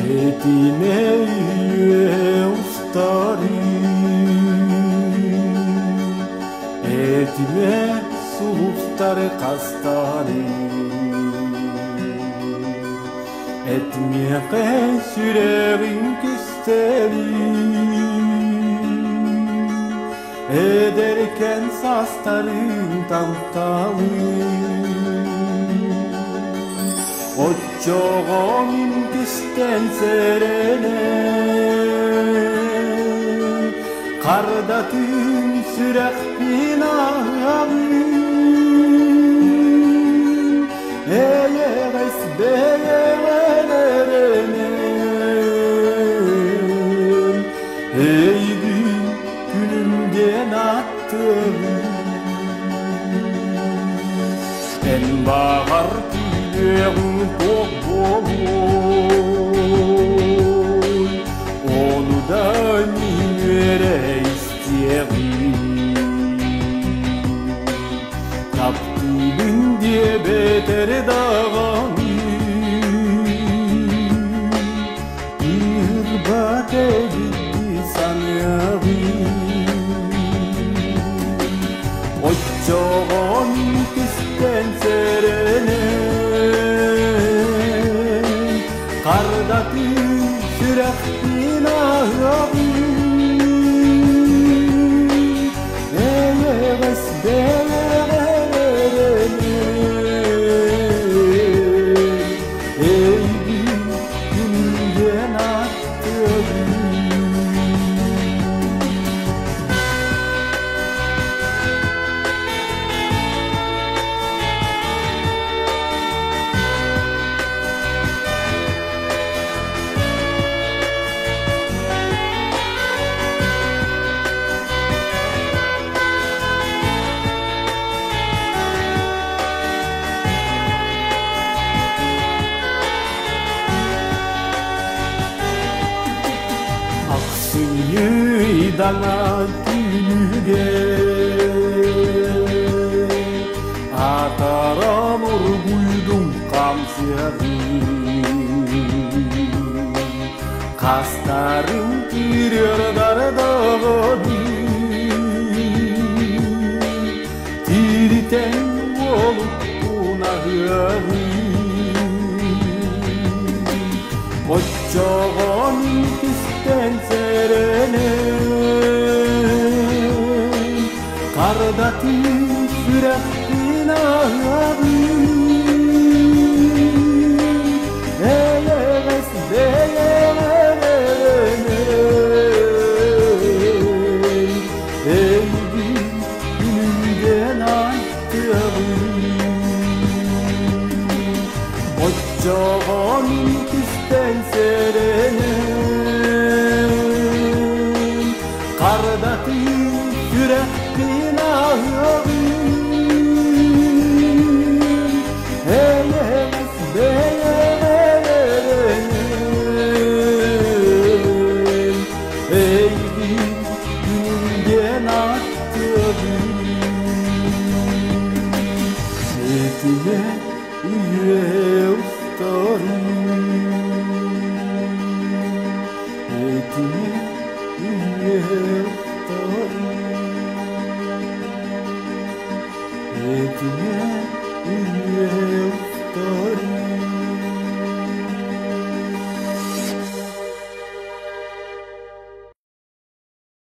etime ustari, etime suluktar kastari, etime süreğin küsteri, ederken sastarın tamtalı. Ocağın kışten serene, karda tüm sürek binağın, eyeğes beyeğlerim, ey günümden attım. En bağır tüyleğin çok boy, onu da minvere isterim. Taptılın diye beter dağını, irbat edildi sanırım. Ocağın kışten serene, karda sürek binağın, eyeğes beyeğlerim, ey günümden attım. Dana tülüge ataran urguydum kamsiyarı, kastarın kirir dardağını, tiriten olup punahı. Ocağın kışten serene, karda sürek binağın, eyeğes beyeğlerim, ey günümden attım. Ocağın kışten serene, karda sürek binağın, eyeğes beyeğlerim, ey günümden attım. Etime üye ustarim, etime üye ustarim, etime üye ustarim.